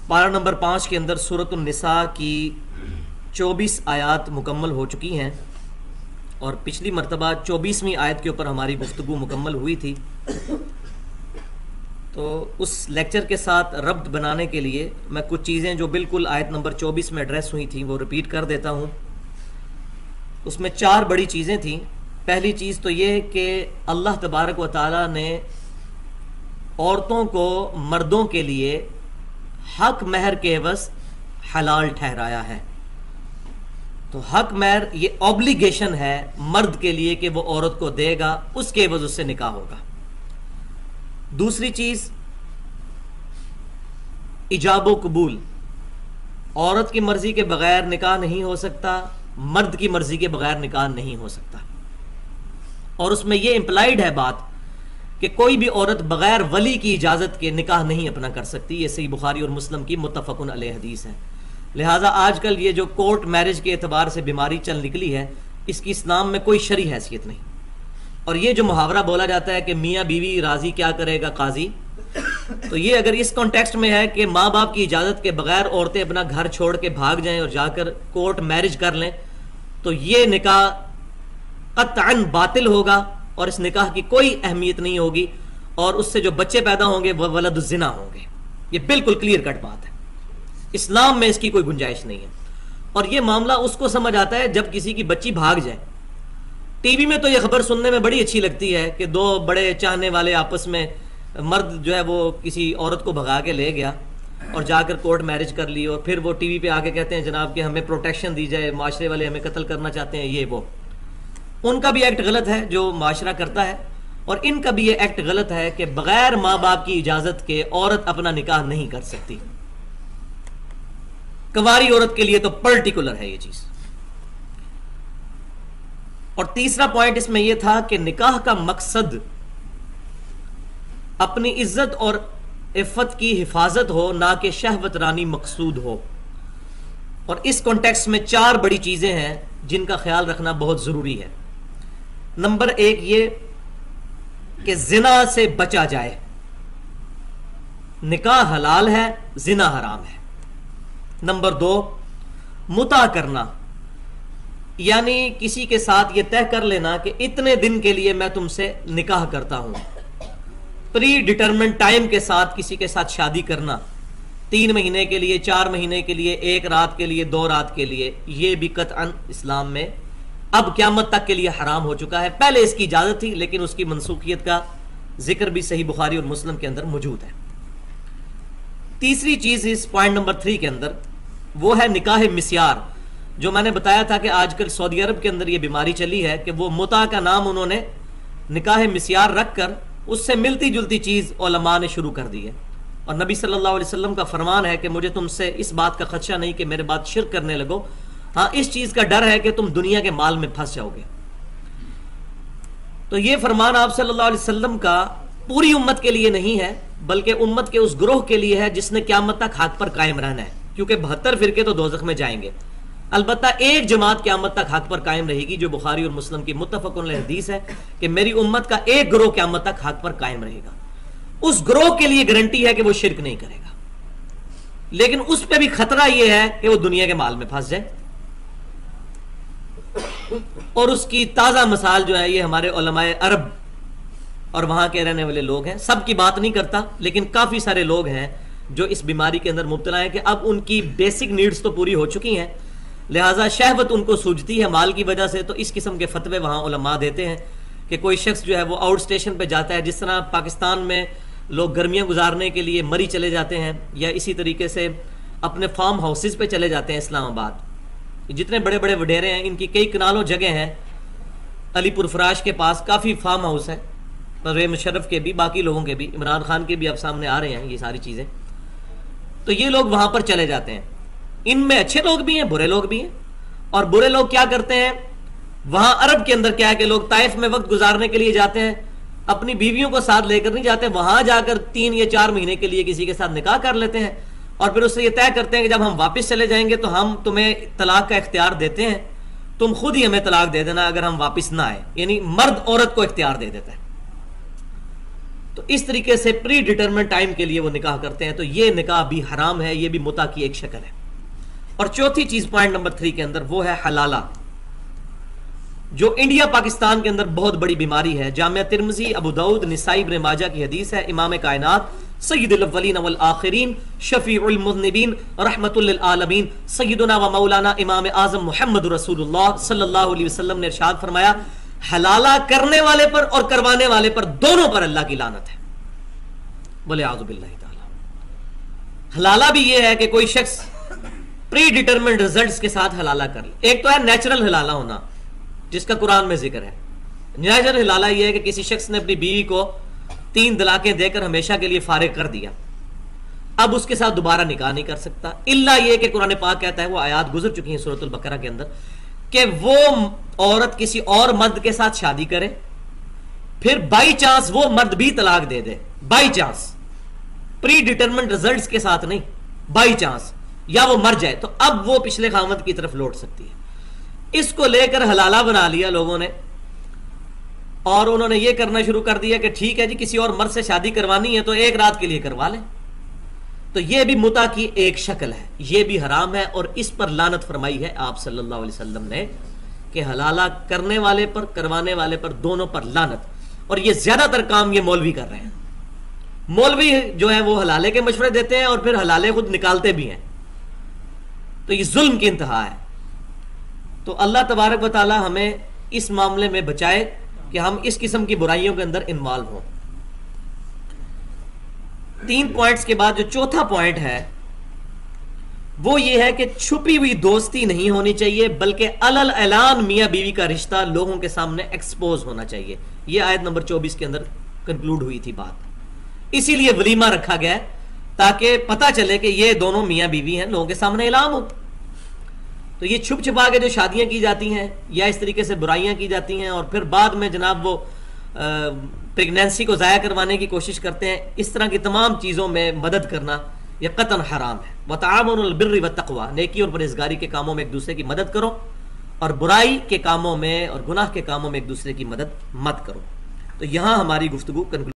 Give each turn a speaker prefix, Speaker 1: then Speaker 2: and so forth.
Speaker 1: پارہ نمبر 5 کے اندر سورۃ النساء کی 24 آیات مکمل ہو چکی ہیں، اور پچھلی مرتبہ 24ویں آیت کے اوپر ہماری گفتگو مکمل ہوئی تھی۔ تو اس لیکچر کے ساتھ ربط بنانے کے لیے میں کچھ چیزیں جو بالکل آیت نمبر 24 میں ایڈریس ہوئی تھیں وہ ریپیٹ کر دیتا ہوں۔ اس میں 4 بڑی چیزیں تھیں۔ پہلی چیز تو یہ کہ اللہ تبارک و تعالی نے عورتوں کو مردوں کے لیے حق مہر کے عوض حلال ٹھہرایا ہے۔ تو حق مہر یہ اوبلیگیشن ہے مرد کے لیے کہ وہ عورت کو دے گا، اس کے عوض اس سے نکاح ہوگا۔ دوسری چیز ایجاب و قبول، عورت کی مرضی کے بغیر نکاح نہیں ہو سکتا، مرد کی مرضی کے بغیر نکاح نہیں ہو سکتا۔ اور اس میں یہ امپلائیڈ ہے بات کہ کوئی بھی عورت بغیر ولی کی اجازت کے نکاح نہیں اپنا کر سکتی۔ یہ صحیح بخاری اور مسلم کی متفق علیہ حدیث ہے۔ لہٰذا آج کل یہ جو کورٹ میرج کے اعتبار سے بیماری چل نکلی ہے، اس کی اسلام میں کوئی شرعی حیثیت نہیں۔ اور یہ جو محاورہ بولا جاتا ہے کہ میاں بیوی راضی کیا کرے گا قاضی، تو یہ اگر اس کانٹیکسٹ میں ہے کہ ماں باپ کی اجازت کے بغیر عورتیں اپنا گھر چھوڑ کے بھاگ جائیں اور جا کر کورٹ میرج کر لیں، تو یہ نکاح قطعاً باطل ہوگا اور اس نکاح کی کوئی اہمیت نہیں ہوگی، اور اس سے جو بچے پیدا ہوں گے وہ ولد الزنا ہوں گے۔ یہ بالکل کلیئر کٹ بات ہے، اسلام میں اس کی کوئی گنجائش نہیں ہے۔ اور یہ معاملہ اس کو سمجھ آتا ہے جب کسی کی بچی بھاگ جائے۔ ٹی وی میں تو یہ خبر سننے میں بڑی اچھی لگتی ہے کہ 2 بڑے چاہنے والے آپس میں، مرد جو ہے وہ کسی عورت کو بھگا کے لے گیا اور جا کر کورٹ میرج کر لی، اور پھر وہ ٹی وی پہ آ کے کہتے ہیں جناب کہ ہمیں پروٹیکشن دی جائے، معاشرے والے ہمیں قتل کرنا چاہتے ہیں، یہ وہ۔ ان کا بھی ایکٹ غلط ہے جو معاشرہ کرتا ہے، اور ان کا بھی یہ ایکٹ غلط ہے کہ بغیر ماں باپ کی اجازت کے عورت اپنا نکاح نہیں کر سکتی۔ کنواری عورت کے لیے تو پرٹیکولر ہے یہ چیز۔ اور تیسرا پوائنٹ اس میں یہ تھا کہ نکاح کا مقصد اپنی عزت اور عفت کی حفاظت ہو، نہ کہ شہوت رانی مقصود ہو۔ اور اس کانٹیکسٹ میں 4 بڑی چیزیں ہیں جن کا خیال رکھنا بہت ضروری ہے۔ نمبر 1 یہ کہ زنا سے بچا جائے۔ نکاح حلال ہے، زنا حرام ہے۔ نمبر 2 متع کرنا، یعنی کسی کے ساتھ یہ طے کر لینا کہ اتنے دن کے لیے میں تم سے نکاح کرتا ہوں، پری ڈیٹرمنٹ ٹائم کے ساتھ کسی کے ساتھ شادی کرنا، 3 مہینے کے لیے، 4 مہینے کے لیے، 1 رات کے لیے، 2 رات کے لیے، یہ بھی قطعاً اسلام میں اب قیامت تک کے لیے حرام ہو چکا ہے۔ پہلے اس کی اجازت تھی لیکن اس کی منسوخیت کا ذکر بھی صحیح بخاری اور مسلم کے اندر موجود ہے۔ تیسری چیز اس پوائنٹ نمبر 3 کے اندر وہ ہے نکاح مسیار، جو میں نے بتایا تھا کہ آج کل سعودی عرب کے اندر یہ بیماری چلی ہے کہ وہ متع کا نام انہوں نے نکاح مسیار رکھ کر اس سے ملتی جلتی چیز علماء نے شروع کر دی ہے۔ اور نبی صلی اللہ علیہ وسلم کا فرمان ہے کہ مجھے تم سے اس بات کا خدشہ نہیں کہ میرے بعد شرک کرنے لگو، ہاں اس چیز کا ڈر ہے کہ تم دنیا کے مال میں پھنس جاؤ گے۔ تو یہ فرمان آپ صلی اللہ علیہ وسلم کا پوری امت کے لیے نہیں ہے، بلکہ امت کے اس گروہ کے لیے ہے جس نے قیامت تک حق پر قائم رہنا ہے، کیونکہ 72 فرقے تو دوزخ میں جائیں گے۔ البتہ ایک جماعت قیامت تک حق پر قائم رہے گی، جو بخاری اور مسلم کی متفق علیہ حدیث ہے کہ میری امت کا ایک گروہ قیامت تک حق پر قائم رہے گا۔ اس گروہ کے لیے گارنٹی ہے کہ وہ شرک نہیں کرے گا، لیکن اس پہ بھی خطرہ یہ ہے کہ وہ دنیا کے مال میں پھنس جائے۔ اور اس کی تازہ مثال جو ہے یہ ہمارے علماء عرب اور وہاں کے رہنے والے لوگ ہیں۔ سب کی بات نہیں کرتا لیکن کافی سارے لوگ ہیں جو اس بیماری کے اندر مبتلا ہیں کہ اب ان کی بیسک نیڈز تو پوری ہو چکی ہیں، لہٰذا شہوت ان کو سوجتی ہے مال کی وجہ سے، تو اس قسم کے فتوے وہاں علماء دیتے ہیں کہ کوئی شخص جو ہے وہ آؤٹ اسٹیشن پہ جاتا ہے، جس طرح پاکستان میں لوگ گرمیاں گزارنے کے لیے مری چلے جاتے ہیں، یا اسی طریقے سے اپنے فارم ہاؤسز پہ چلے جاتے ہیں۔ اسلام آباد جتنے بڑے بڑے وڈیرے ہیں ان کی کئی کنالوں جگہ ہیں، علی پور فراش کے پاس کافی فارم ہاؤس ہیں، پرویز مشرف کے بھی، باقی لوگوں کے بھی، عمران خان کے بھی اب سامنے آ رہے ہیں یہ ساری چیزیں۔ تو یہ لوگ وہاں پر چلے جاتے ہیں، ان میں اچھے لوگ بھی ہیں، برے لوگ بھی ہیں۔ اور برے لوگ کیا کرتے ہیں، وہاں عرب کے اندر کیا ہے کہ لوگ طائف میں وقت گزارنے کے لیے جاتے ہیں، اپنی بیویوں کو ساتھ لے کر نہیں جاتے، وہاں جا کر 3 یا 4 مہینے کے لیے کسی کے ساتھ نکاح کر لیتے ہیں، اور پھر اس سے یہ طے کرتے ہیں کہ جب ہم واپس چلے جائیں گے تو ہم تمہیں طلاق کا اختیار دیتے ہیں، تم خود ہی ہمیں طلاق دے دینا اگر ہم واپس نہ آئے، یعنی مرد عورت کو اختیار دے دیتا ہے۔ تو اس طریقے سے پری ڈیٹرمنٹ ٹائم کے لیے وہ نکاح کرتے ہیں، تو یہ نکاح بھی حرام ہے، یہ بھی متع کی ایک شکل ہے۔ اور چوتھی چیز پوائنٹ نمبر 3 کے اندر وہ ہے حلالہ، جو انڈیا پاکستان کے اندر بہت بڑی بیماری ہے۔ جامعہ ترمذی، ابو داؤد، نسائی، ابن ماجہ کی حدیث ہے، امام کائنات سید الاولین والآخرین شفیع المذنبین رحمت للعالمین سیدنا و مولانا امام اعظم محمد رسول اللہ صلی اللہ علیہ وسلم نے ارشاد فرمایا، حلالہ کرنے والے پر اور کروانے والے پر دونوں پر اللہ کی لعنت ہے۔ بولے اعوذ باللہ تعالی۔ حلالہ بھی یہ ہے کہ کوئی شخص پری ڈیٹرمنٹ ریزلٹس کے ساتھ حلالہ کر لے۔ ایک تو ہے نیچرل حلالہ ہونا، جس کا قرآن میں ذکر ہے۔ نیچرل حلالہ یہ ہے کہ کسی شخص نے اپنی بیوی کو 3 طلاقیں دے کر ہمیشہ کے لیے فارغ کر دیا، اب اس کے ساتھ دوبارہ نکاح نہیں کر سکتا، الا یہ کہ قرآن پاک کہتا ہے، وہ آیات گزر چکی ہیں سورۃ البقرہ کے اندر، کہ وہ عورت کسی اور مرد کے ساتھ شادی کرے، پھر بائی چانس وہ مرد بھی طلاق دے دے، by chance, predetermined results کے ساتھ نہیں، بائی چانس، یا وہ مر جائے، تو اب وہ پچھلے خاوند کی طرف لوٹ سکتی ہے۔ اس کو لے کر حلالہ بنا لیا لوگوں نے، اور انہوں نے یہ کرنا شروع کر دیا کہ ٹھیک ہے جی، کسی اور مرد سے شادی کروانی ہے تو ایک رات کے لیے کروا لیں۔ تو یہ بھی متع کی ایک شکل ہے، یہ بھی حرام ہے، اور اس پر لعنت فرمائی ہے آپ صلی اللہ علیہ وسلم نے کہ حلالہ کرنے والے پر، کروانے والے پر، دونوں پر لعنت۔ اور یہ زیادہ تر کام یہ مولوی کر رہے ہیں۔ مولوی جو ہے وہ حلالے کے مشورے دیتے ہیں اور پھر حلالے خود نکالتے بھی ہیں، تو یہ ظلم کی انتہا ہے۔ تو اللہ تبارک و تعالی ہمیں اس معاملے میں بچائے کہ ہم اس قسم کی برائیوں کے اندر انوالو ہوں۔ 3 پوائنٹس کے بعد جو چوتھا پوائنٹ ہے وہ یہ ہے کہ چھپی ہوئی دوستی نہیں ہونی چاہیے، بلکہ علل اعلان میاں بیوی کا رشتہ لوگوں کے سامنے ایکسپوز ہونا چاہیے۔ یہ آیت نمبر 24 کے اندر کنکلوڈ ہوئی تھی بات، اسی لیے ولیمہ رکھا گیا ہے تاکہ پتہ چلے کہ یہ دونوں میاں بیوی ہیں، لوگوں کے سامنے اعلان ہو۔ تو یہ چھپ چھپا کے جو شادیاں کی جاتی ہیں یا اس طریقے سے برائیاں کی جاتی ہیں اور پھر بعد میں جناب وہ پریگنینسی کو ضائع کروانے کی کوشش کرتے ہیں، اس طرح کی تمام چیزوں میں مدد کرنا یہ قطعاً حرام ہے۔ وَتَعَاوَنُوا عَلَى الْبِرِّ وَالتَّقْوَىٰ، نیکی اور پرہیزگاری کے کاموں میں ایک دوسرے کی مدد کرو، اور برائی کے کاموں میں اور گناہ کے کاموں میں ایک دوسرے کی مدد مت کرو۔ تو یہاں ہماری گفتگو کنکلوڈ